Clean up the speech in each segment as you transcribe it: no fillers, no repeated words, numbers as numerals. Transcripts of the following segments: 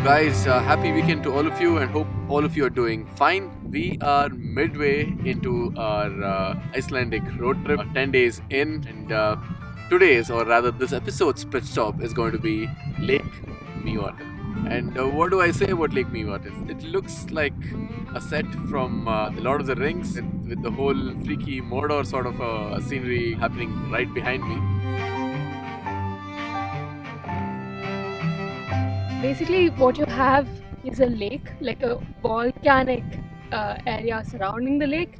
guys, happy weekend to all of you, and hope all of you are doing fine. We are midway into our Icelandic road trip, 10 days in, and today's, or rather this episode's pit stop is going to be Lake Mývatn. And what do I say about Lake Mývatn? It looks like a set from The Lord of the Rings, with the whole freaky Mordor sort of scenery happening right behind me. Basically, what you have is a lake, like a volcanic area surrounding the lake.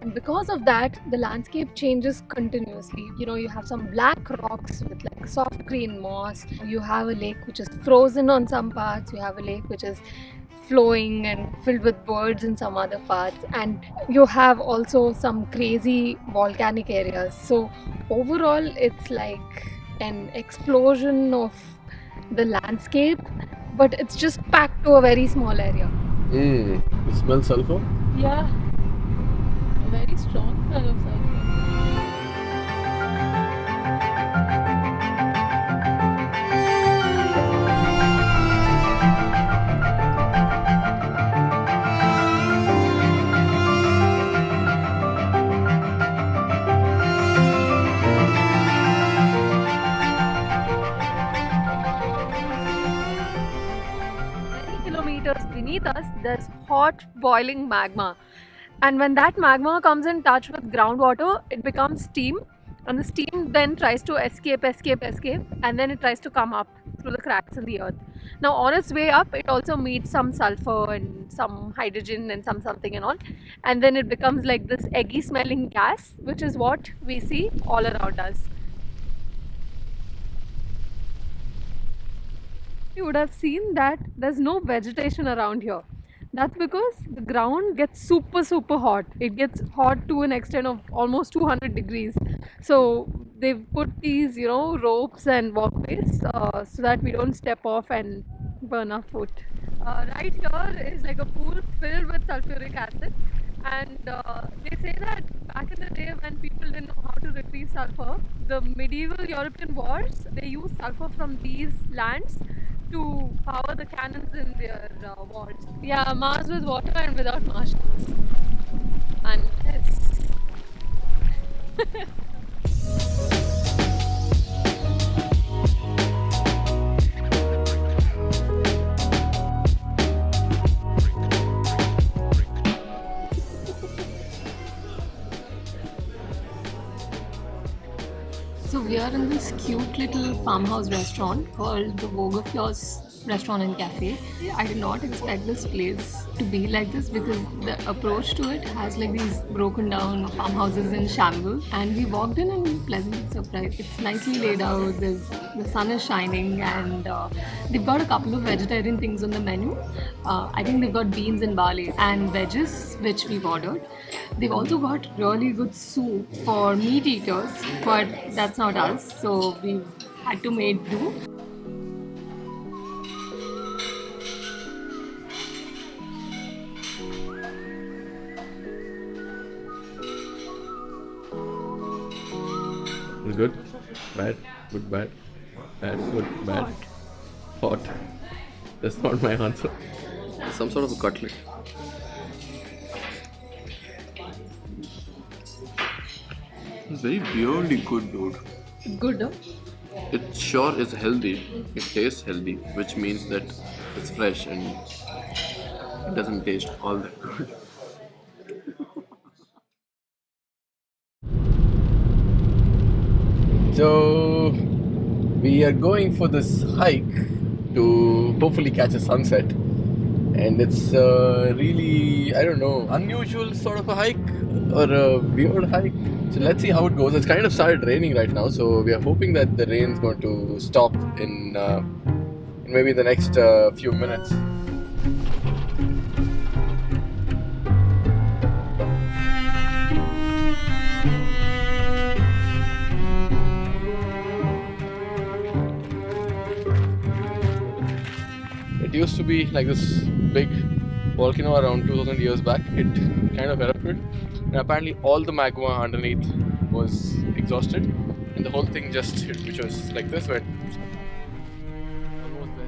And because of that, the landscape changes continuously. You have some black rocks with like soft green moss. You have a lake which is frozen on some parts. You have a lake which is flowing and filled with birds in some other parts. And you have also some crazy volcanic areas. So, overall, it's like an explosion of the landscape, but it's just packed to a very small area. You smell sulfur? Yeah, a very strong smell of sulfur. Kilometers beneath us, there's hot boiling magma, and when that magma comes in touch with groundwater, it becomes steam, and the steam then tries to escape, and then it tries to come up through the cracks in the earth. Now, on its way up, it also meets some sulfur and some hydrogen and some something and all, and then it becomes like this eggy smelling gas, which is what we see all around us. You would have seen that there's no vegetation around here. That's because the ground gets super hot. It gets hot to an extent of almost 200 degrees. So they've put these, ropes and walkways so that we don't step off and burn our foot. Right here is like a pool filled with sulfuric acid, and they say that back in the day when people didn't know how to retrieve sulfur, the medieval European wars, they used sulfur from these lands to power the cannons in their wars. Yeah, Mars with water and without Martians. Unless. So we are in this cute little farmhouse restaurant called the Vogafjords Restaurant and Cafe. I did not expect this place to be like this because the approach to it has like these broken down farmhouses in shambles, and we walked in and we were pleasantly surprised. It's nicely laid out, the sun is shining, and they've got a couple of vegetarian things on the menu. I think they've got beans and barley and veggies, which we've ordered. They've also got really good soup for meat eaters, but that's not us, so we had to make do. Good, bad, good, bad, good, bad, hot. That's not my answer. Some sort of a cutlet. It's very weirdly good, dude. Good, huh? It sure is healthy. It tastes healthy, which means that it's fresh and it doesn't taste all that good. So we are going for this hike to hopefully catch a sunset, and it's really, I don't know, unusual sort of a hike or a weird hike. So let's see how it goes. It's kind of started raining right now, so we are hoping that the rain's going to stop in maybe the next few minutes. It used to be like this big volcano around 2000 years back. It kind of erupted, and apparently all the magma underneath was exhausted, and the whole thing just hit, which was like this, went almost there.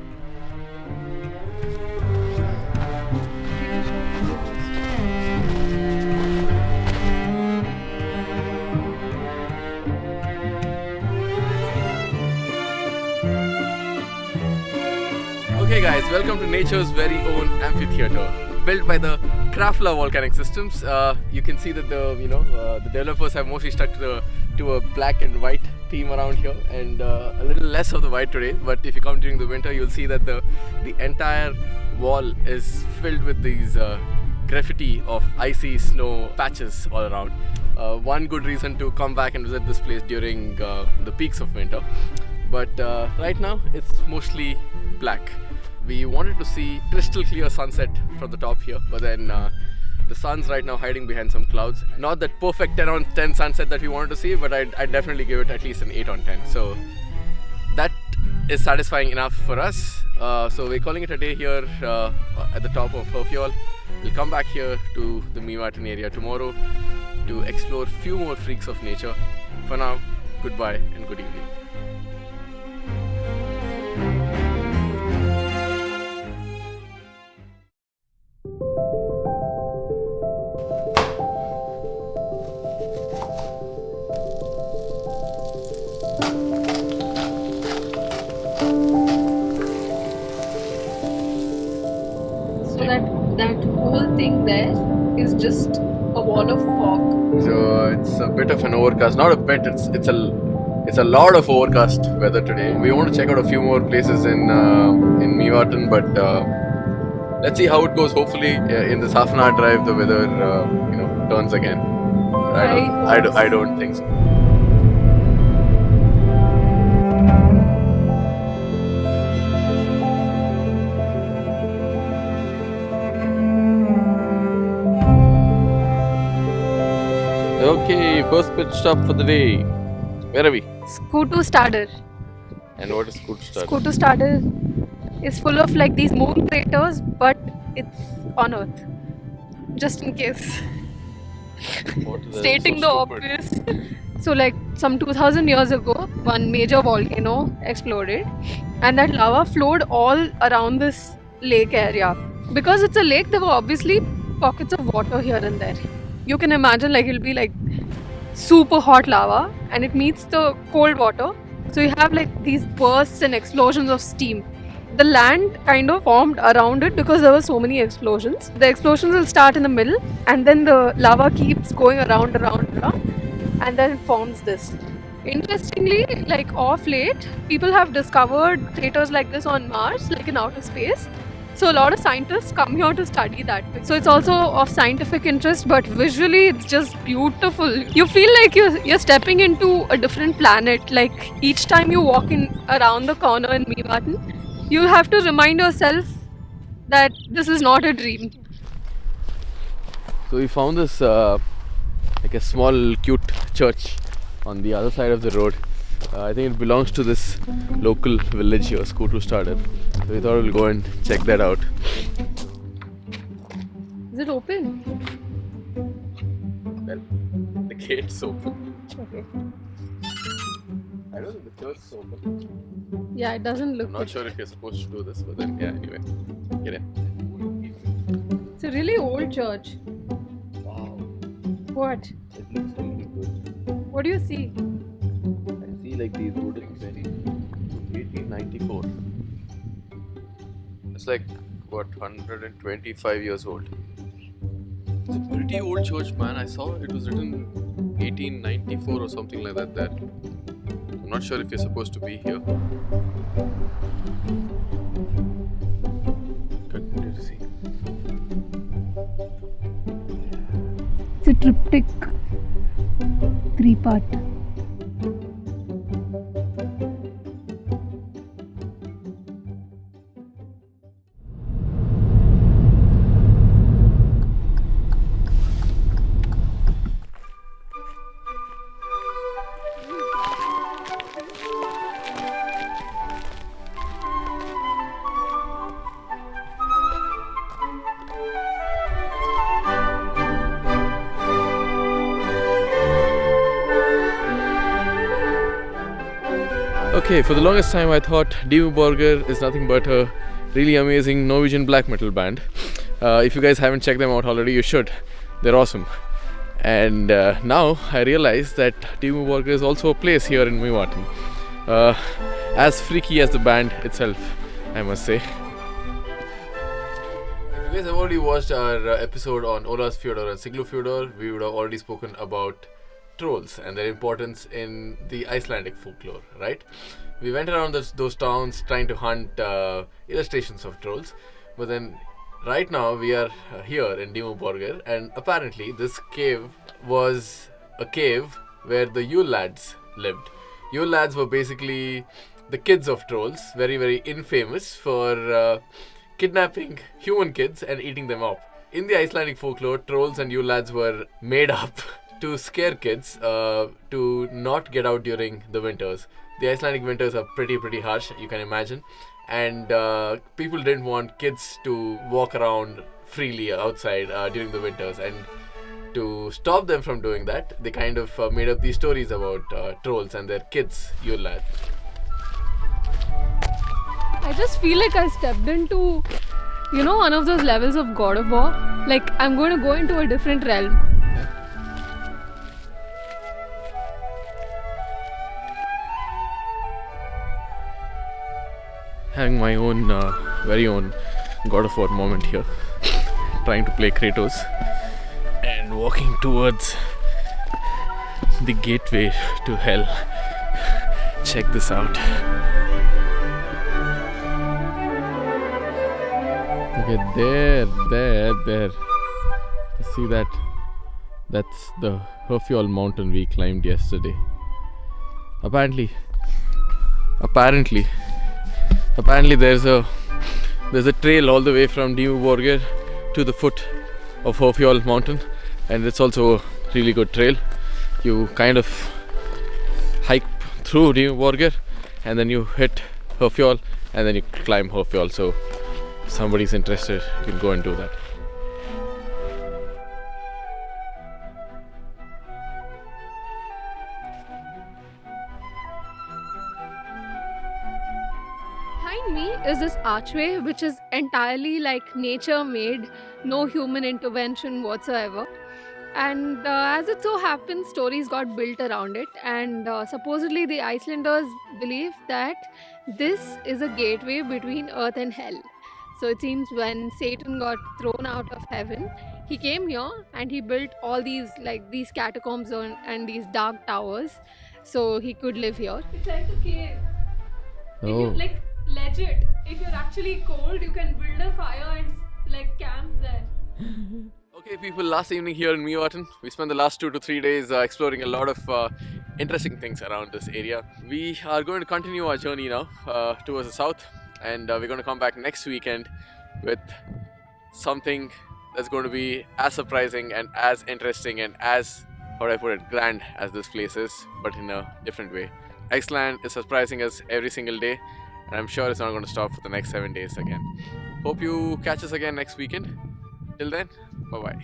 welcome to nature's very own amphitheater, built by the Krafla Volcanic Systems. You can see that the developers have mostly stuck to a black and white theme around here, and a little less of the white today. But if you come during the winter, you'll see that the entire wall is filled with these graffiti of icy snow patches all around. One good reason to come back and visit this place during the peaks of winter. But right now it's mostly black. We wanted to see crystal clear sunset from the top here, but then the sun's right now hiding behind some clouds. Not that perfect 10 on 10 sunset that we wanted to see, but I'd definitely give it at least an 8 on 10. So that is satisfying enough for us. So we're calling it a day here at the top of Herfjord. We'll come back here to the Mývatn area tomorrow to explore few more freaks of nature. For now, goodbye and good evening. That whole thing there is just a wall of fog. So it's a bit of an overcast. Not a bit. It's a lot of overcast weather today. We want to check out a few more places in Mývatn, but let's see how it goes. Hopefully, in this half an hour drive, the weather turns again. I don't think so. Okay, first pit stop for the day. Where are we? Skutustadr. And what is Skutustadr? Skutustadr is full of like these moon craters, but it's on Earth. Just in case. Stating the obvious. So like some 2000 years ago, one major volcano exploded and that lava flowed all around this lake area. Because it's a lake, there were obviously pockets of water here and there. You can imagine like it'll be like super hot lava and it meets the cold water. So you have like these bursts and explosions of steam. The land kind of formed around it because there were so many explosions. The explosions will start in the middle and then the lava keeps going around and then it forms this. Interestingly, like off late, people have discovered craters like this on Mars, like in outer space. So a lot of scientists come here to study that. So it's also of scientific interest, but visually it's just beautiful. You feel like you're stepping into a different planet. Like each time you walk in around the corner in Mývatn, you have to remind yourself that this is not a dream. So we found this like a small cute church on the other side of the road. I think it belongs to this local village here, Skutustadr. So we thought we'll go and check that out. Is it open? Well, the gate's open. Okay. I don't think the church is open. Yeah, it doesn't look I'm not sure if you're supposed to do this, but then, yeah, anyway. Get in. It's a really old church. Wow. What? It looks really good. What do you see? I see like these wooden very 1894. It's like what, 125 years old. It's a pretty old church, man. I saw it was written 1894 or something like that there. I'm not sure if you're supposed to be here. Continue to see. It's a triptych, 3-part. Okay, for the longest time I thought Dimmu Borgir is nothing but a really amazing Norwegian black metal band. If you guys haven't checked them out already, you should. They're awesome. And now I realize that Dimmu Borgir is also a place here in Mývatn. As freaky as the band itself, I must say. You guys have already watched our episode on Ólafsfjörður and Siglufjörður. We would have already spoken about trolls and their importance in the Icelandic folklore, right? We went around those towns trying to hunt illustrations of trolls, but then right now we are here in Dimmuborgir, and apparently this cave was a cave where the Yule lads lived. Yule lads were basically the kids of trolls, very, very infamous for kidnapping human kids and eating them up. In the Icelandic folklore, trolls and Yule lads were made up to scare kids to not get out during the winters. The Icelandic winters are pretty harsh, you can imagine, and people didn't want kids to walk around freely outside during the winters, and to stop them from doing that, they kind of made up these stories about trolls and their kids, Yule lads. I just feel like I stepped into, one of those levels of God of War. Like I'm going to go into a different realm. Having my own, very own God of War moment here. Trying to play Kratos and walking towards the gateway to hell. Check this out. Okay, there. You see that? That's the Herfjall mountain we climbed yesterday. Apparently there's a trail all the way from Dimmuborgir to the foot of Herfjall mountain, and it's also a really good trail. You kind of hike through Dimmuborgir and then you hit Herfjall and then you climb Herfjall. So if somebody's interested, you can go and do that. Behind me is this archway which is entirely like nature made, no human intervention whatsoever. And as it so happens, stories got built around it, and supposedly the Icelanders believe that this is a gateway between earth and hell. So it seems when Satan got thrown out of heaven, he came here and he built all these catacombs and these dark towers, so he could live here. It's like a cave. Oh. Legit, if you're actually cold, you can build a fire and camp there. Okay, people, last evening here in Mývatn, we spent the last 2 to 3 days exploring a lot of interesting things around this area. We are going to continue our journey now towards the south, and we're going to come back next weekend with something that's going to be as surprising and as interesting and as, how do I put it, grand as this place is, but in a different way. Iceland is surprising us every single day, and I'm sure it's not going to stop for the next 7 days again. Hope you catch us again next weekend. Till then, bye-bye.